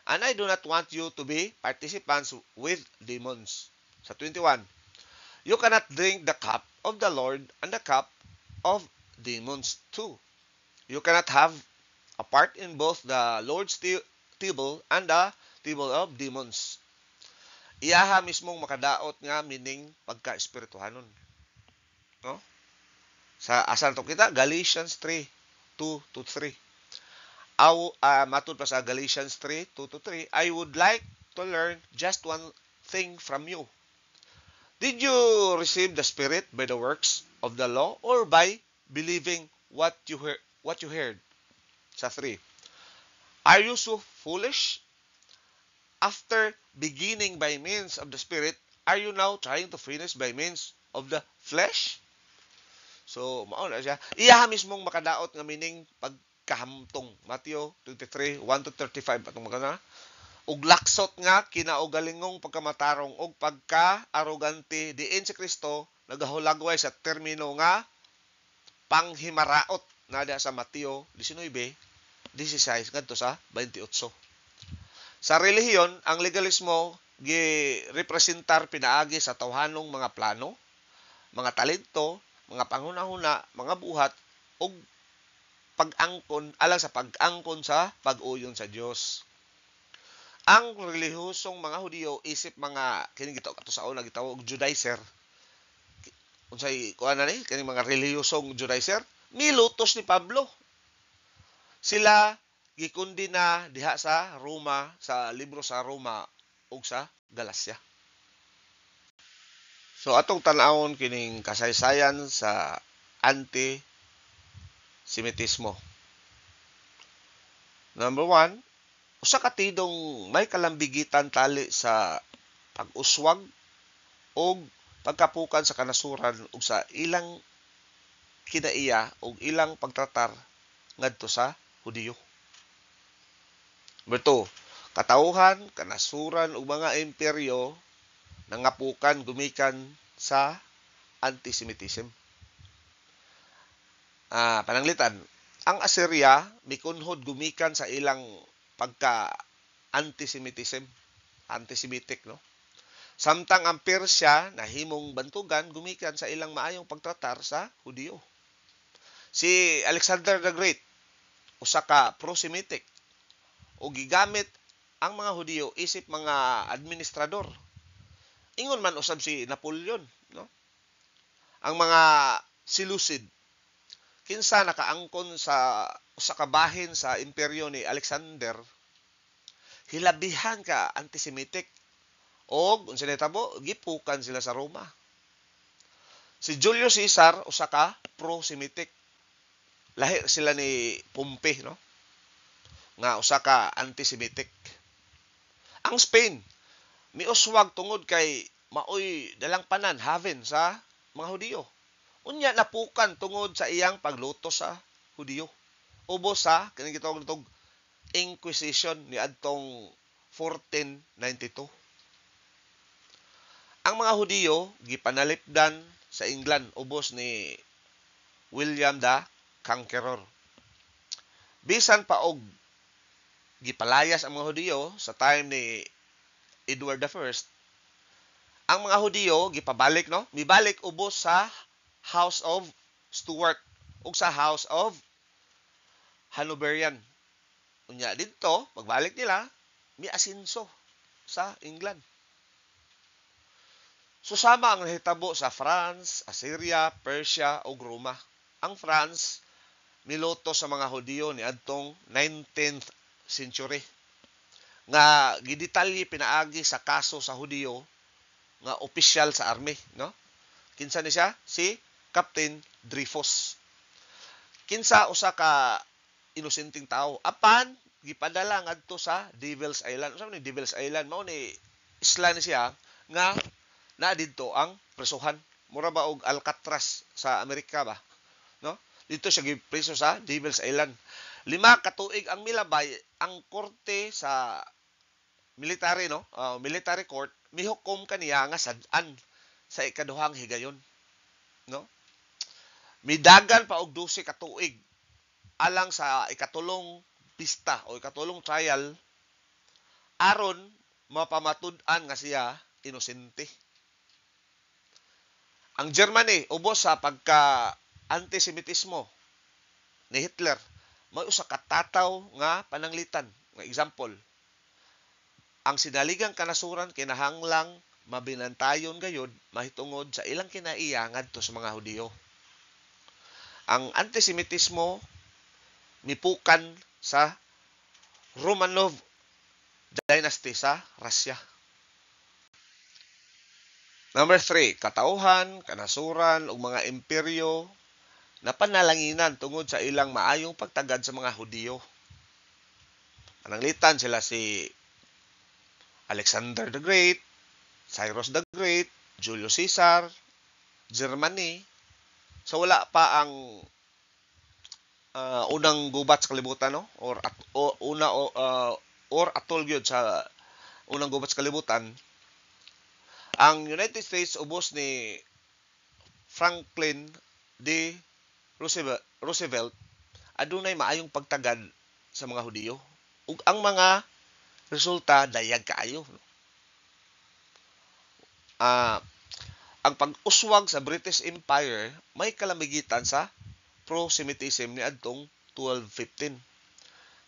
And I do not want you to be participants with demons. Sa 21, you cannot drink the cup of the Lord and the cup of demons too. You cannot have a part in both the Lord's table and the table of demons. Iyaha mismong makadaot nga mining pagka-espirituhanon. No? Sa asan to kita? Galatians 3:2-3. Matud pa sa Galatians 3:2-3, I would like to learn just one thing from you. Did you receive the Spirit by the works of the law or by believing what you heard? Sa 3, are you so foolish? After beginning by means of the Spirit, are you now trying to finish by means of the flesh? So, mao na siya. Iyaha mismong makadaot nga mining pagkahamtong. Matthew 23:1-35 atong magana. Ug laksot nga kinaugalingong pagkamatarong ug pagka-arogante diin si Kristo nagahulagway sa termino nga panghimaraot nada sa Mateo 19:16 ngadto sa 28. Sa relihiyon, ang legalismo gi-representar pinaagi sa tawhanong mga plano, mga talento, mga panghuna-huna, mga buhat ug pag-angkon alang sa pag-angkon sa pag-uyon sa Dios. Ang relihiyosong mga Hudiyo isip mga kining gitaw gitawag Judaizer. Unsay kuan ni kining mga relihiyosong Judaizer? Nilutos ni Pablo. Sila gikundina diha sa Roma, sa libro sa Roma ug sa Galacia. So atong tan-awon kining kasaysayan sa anti-Semitismo. Number 1, usa ka tidong may kalambigitan tali sa pag-uswag o pagkapukan sa kanasuran ug sa ilang kinaiya ug ilang pagtratar ngadto sa Hudiyo. Number 2, katawhan, kanasuran ug mga imperyo nangapukan gumikan sa antisemitism. Pananglitan, ang Assyria mikunhod gumikan sa ilang pagka-antisemitism, antisemitic, no? Samtang ang Persya nahimong bantugan gumikan sa ilang maayong pagtratar sa Hudiyo. Si Alexander the Great usa ka pro-Semitic o gigamit ang mga Hudiyo isip mga administrador. Ingon man usab si Napoleon, no? Ang mga Seleucid kinsa nakaangkon sa usa ka bahin sa imperyo ni Alexander, hilabihan ka antisemitic og unsa nahitabo gipukan sila sa Roma. Si Julius Caesar usa ka pro-Semitic. Lahi sila ni Pompey, no? Nga usa ka antisemitic. Ang Spain miuswag tungod kay maoy dalang panan haven sa mga Hudiyo. Unya napukan tungod sa iyang pagluto sa Hudiyo. Ubos sa kining gitawag nitong Inquisition ni adtong 1492. Ang mga Hudiyo gipanalipdan sa England ubos ni William the Conqueror. Bisan pa og gipalayas ang mga Hudiyo sa time ni Edward I, ang mga Hudiyo gipabalik, no? Mibalik ubos sa House of Stuart ug sa House of Hanoverian. Unya didto pagbalik nila miasinso sa England. Susama ang nahitabo sa France, Assyria, Persia ug Roma. Ang France miloto sa mga Hudiyo ni adtong 19th century nga gidetalye pinaagi sa kaso sa Hudiyo nga opisyal sa army, no? Kinsa ni siya? Si Captain Dreyfus. Kinsa usa ka inosenteng tao apan gipadala ngadto sa Devil's Island. Unsa ni Devil's Island? Mao ni isla ni siya nga na didto ang presohan. Mura ba og Alcatraz sa Amerika ba? No? Dito siya gipreso sa Devil's Island. 5 ka tuig ang milabay ang korte sa military, no? Military court mihukom kaniya nga sad-an sa ikaduhang higayon, no? Midagan pa og 12 ka tuig alang sa ikatulong pista o ikatulong trial aron mapamatud-an nga siya inosente. Ang Germany ubos sa pagka-antisemitismo ni Hitler, may usa ka tataw nga pananglitan. Nga example, ang sinaligang kanasuran kinahanglang mabinantayon gayud mahitungod sa ilang kinaiya ngadto sa mga Hudiyo. Ang antisemitismo mipukan sa Romanov dynasty sa Russia. Number 3, katauhan, kanasuran ug mga imperyo na panalanginan tungod sa ilang maayong pagtagad sa mga Hudiyo. Pananglitan sila si Alexander the Great, Cyrus the Great, Julius Caesar, Germany. So wala pa ang unang gubat sa kalibutan, no? Or atol gyud sa unang gubat sa kalibutan. Ang United States ubos ni Franklin D. Roosevelt adunay maayong pagtagad sa mga Hudiyo. Ug ang mga resulta dayag kaayo. Ang pag-uswag sa British Empire may kalamigitan sa pro-Semitism ni adtong 1215.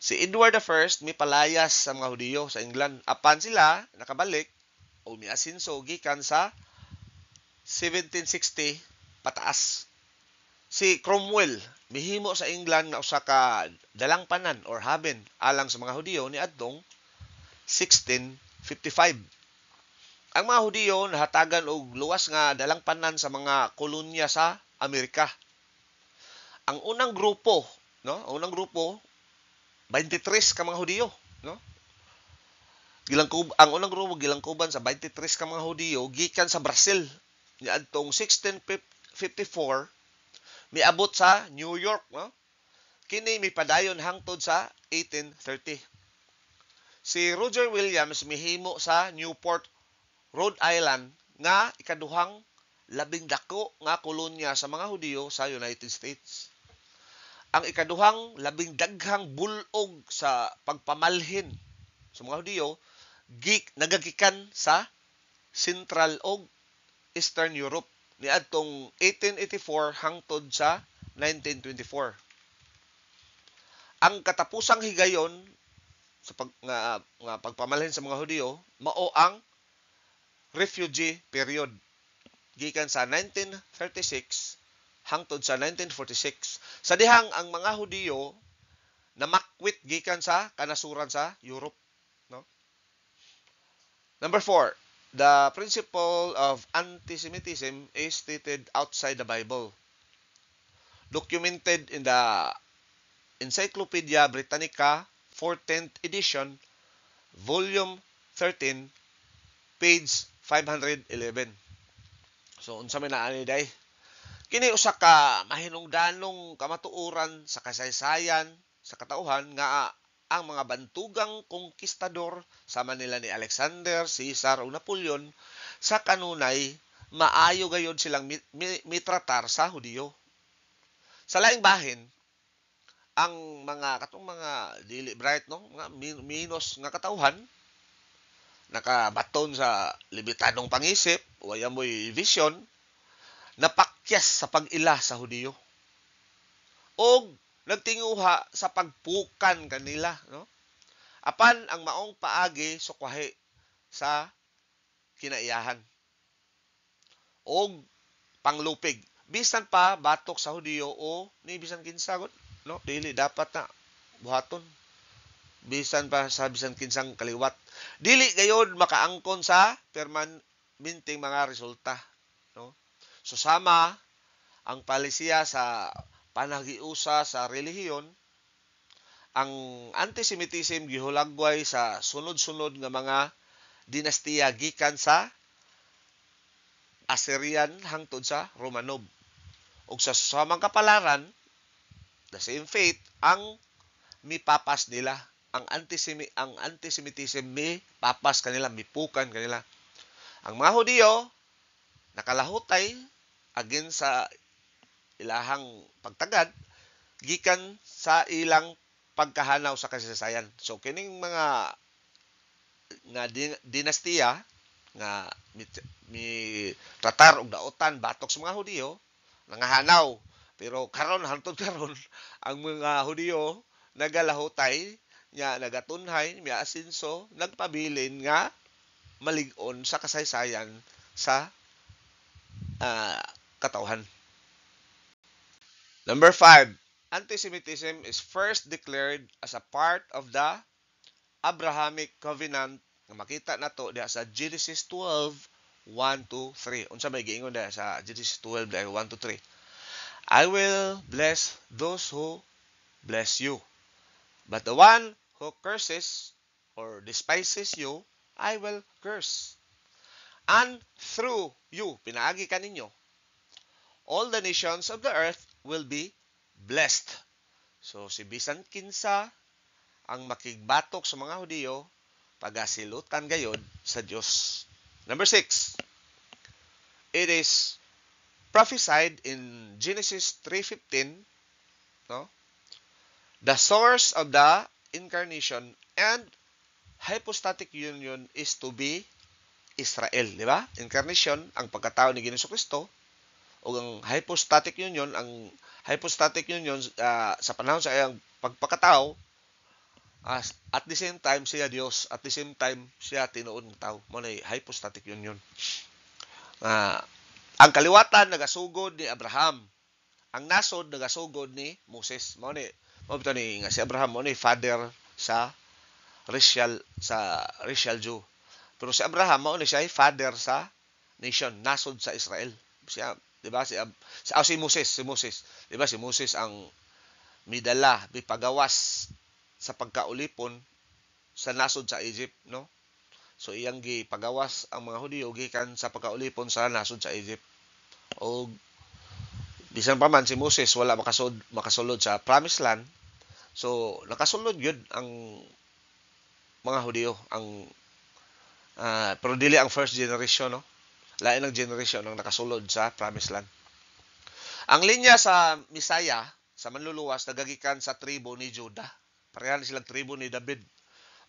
Si Edward I mipalayas sa mga Hudiyo sa England apan sila nakabalik o miasinso gikan sa 1760 pataas. Si Cromwell mihimo sa England nga usa ka dalang panan or haven alang sa mga Hudiyo ni adtong 1655. Ang mga Hudiyo nahatagan og luwas nga dalang panan sa mga kolonya sa Amerika. Ang unang grupo, no? Ang unang grupo 23 ka mga Hudiyo, no? Ang unang grupo gilangkuban sa 23 ka mga Hudiyo gikan sa Brazil. niadtong 1654 miabot sa New York, no? Kini mipadayon hangtod sa 1830. Si Roger Williams mihimo sa Newport, Rhode Island nga ikaduhang labing dako nga kolonya sa mga Hudiyo sa United States. Ang ikaduhang labing daghang bulog sa pagpamalhin sa mga Hudiyo nagagikan sa Central ug Eastern Europe niadtong 1884 hangtod sa 1924. Ang katapusang higayon sa pagpamalhin sa mga Hudiyo mao ang refugee period gikan sa 1936 hangtod sa 1946 sa dihang ang mga Hudiyo namakwit gikan sa kanasuran sa Europe, no? Number 4, the principle of antisemitism is stated outside the Bible. Documented in the Encyclopedia Britannica 14th edition, volume 13, page 511. So unsa may naani day? Kini usa ka mahinungdanong kamatuoran sa kasaysayan sa katauhan nga ang mga bantugang konkistador sama nila ni Alexander, Caesar ug Napoleon sa kanunay maayo gayud silang mitratar sa Hudiyo. Sa laing bahin, ang katong mga dili bright, no, mga minus nga katauhan nakabaton sa limitadong pangisip, waya mo'y vision, napakyas sa pag-ila sa Hudiyo. O nagtinguha sa pagpukan kanila, no? Apan ang maong paagi sukwahi sa kinaiyahan. O panglupig. Bisan pa batok sa Hudiyo o ni bisan kinsagot, no? Dili dapat na buhaton. Bisan pa sa bisan kinsang kaliwat. Dili gayud makaangkon sa permanenteng mga resulta, no? Susama ang palisiya sa panagiusa sa relihiyon, ang antisemitism gihulagway sa sunod-sunod nga mga dinastiya gikan sa Assyrian hangtod sa Romanov. Ug sa susamang kapalaran, the same fate ang mipapas nila. Ang antisemitism mipapas kanila, mipukan kanila. Ang mga Hudiyo nakalahutay agin sa ilahang pagtagad gikan sa ilang pagkahanaw sa kasaysayan. So kining mga nga dinastiya nga mi tratar og daotan batok sa mga Hudiyo nangahanaw, pero karon hangtod karon ang mga Hudiyo nagalahutay nya nagatunhay, miasinso, nagpabilin nga malig-on sa kasaysayan sa katauhan. Number 5, antisemitism is first declared as a part of the Abrahamic covenant nga makita nato diha sa Genesis 12:1-3. Unsa may giingon diha sa Genesis 12:1-3? I will bless those who bless you, but the one who curses or despises you, I will curse. And through you, pinaagi ka ninyo, all the nations of the earth will be blessed. So, si bisan kinsa ang makigbatok sa mga Hudiyo, pagasilutan gayod sa Dios. Number 6, it is prophesied in Genesis 3:15, no? The source of the incarnation and hypostatic union is to be Israel, di ba? Incarnation, ang pagkatao ni Ginoong Kristo, o ang hypostatic union, sa panahon sa iyang pagpakatao, at the same time siya Dios, at the same time siya tinuod ng tao. Mo na hypostatic union. Ang kaliwatan nagasugod ni Abraham, ang nasod nagasugod ni Moses. Mo ni nga si Abraham mo ni father sa racial Jew. Pero si Abraham mao ni siya father sa nation, nasod sa Israel. Siya, 'di ba? Si Moses, di ba? Si Moses ang midala, bipagawas sa pagkaulipon sa nasod sa Egypt, no? So iyang gipagawas ang mga Hudiyo gikan sa pagkaulipon sa nasod sa Egypt. O bisan pa man si Moses wala makasulod sa promised land. So nakasulod yun ang mga Hudyo, ang pero dili ang first generation, no. Lain ang generation ang nakasulod sa promised land. Ang linya sa Misaya, sa manluluwas, nagagikan sa tribo ni Judah. Parehan silang tribo ni David.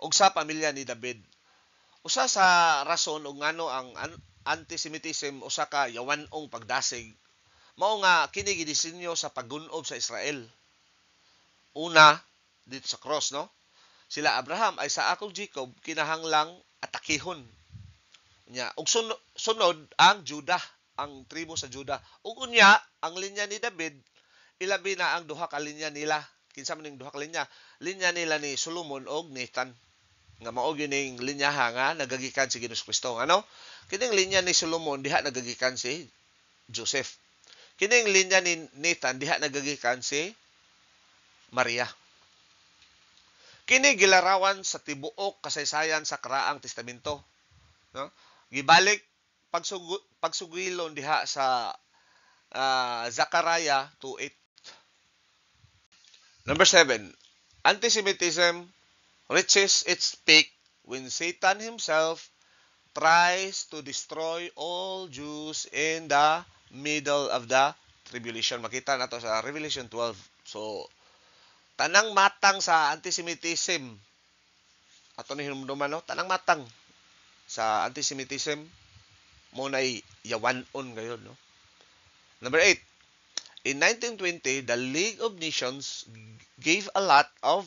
Ug sa pamilya ni David. Usa sa rason ug ngano ang antisemitism usa ka yawanong pagdasig mao nga kini gidisenyo sa paggun-ob sa Israel. Una dito sa cross, no. Sila Abraham ay sa akong Jacob kinahanglang atakihon nya ug sunod ang Judah, ang tribo sa Judah. Ug unya ang linya ni David ilabi na ang duha ka linya nila. Kinsa man ning duha ka linya? Linya nila ni Solomon og Nathan. Nga mao gining linyaha nga nagagikan si Ginoong Kristo. Ano? Kining linya ni Solomon diha nagagikan si Joseph. Kining linya ni Nathan diha nagagikan si Maria. Kini gilarawan sa tibuok kasaysayan sa Karaang Testamento, no? Gibalik pagsugilon diha sa Zechariah 2:8. Number 7, antisemitism reaches its peak when Satan himself tries to destroy all Jews in the middle of the tribulation. Makita nato sa Revelation 12. So, tanang matang sa antisemitism. Ato ni hinumduman, no? Tanang matang sa antisemitism mo na'y yawanon gayon, no? Number 8, in 1920, the League of Nations gave a lot of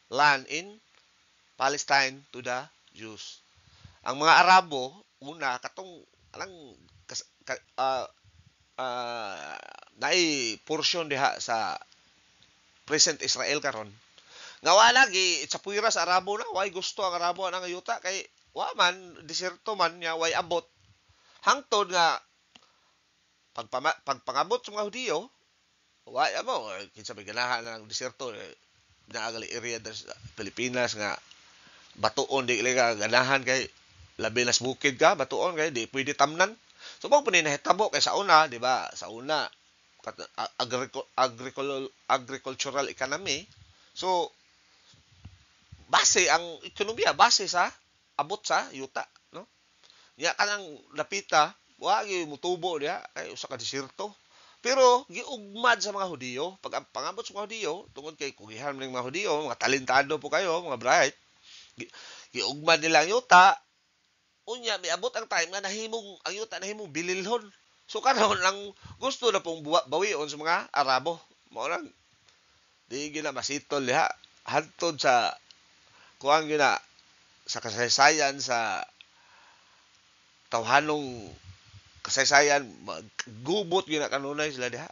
land in Palestine to the Jews. Ang mga Arabo, una, katong naay portion diha sa present Israel karon. Nga wala gi itsapuira sa Arabo na, way gusto ang Arabo ang ayuta kay wa man diserto man niya way abot. Hangtod nga pagpangabot sa mga Hudiyo, wa mo kinsa may ganahan ng diserto na agali area sa Pilipinas nga batuon di ka ganahan kay labi nas bukid ka batuon kay di pwede tamnan. So mo punin nahitabo kay sa una, di ba? Sa una agricultural economy. So base ang ekonomiya base sa abot sa yuta, no? Nya kanang lapita wa gyud mutubo diha kay usa ka desierto. Pero giugmad sa mga Hudiyo, pag pangabot sa mga Hudiyo, tungod kay kugihan ng mga Hudiyo, mga talentado po kayo, mga bright, giugmad nila ang yuta, unya miabot ang time nga nahimong ang yuta nahimong bililhon. So karon ang gusto na pong bawion sa mga Arabo. Mao lang di gina masitol diha hantod sa kuang gina sa kasaysayan sa tawhanong kasaysayan maggubot gina kanunay sila diha.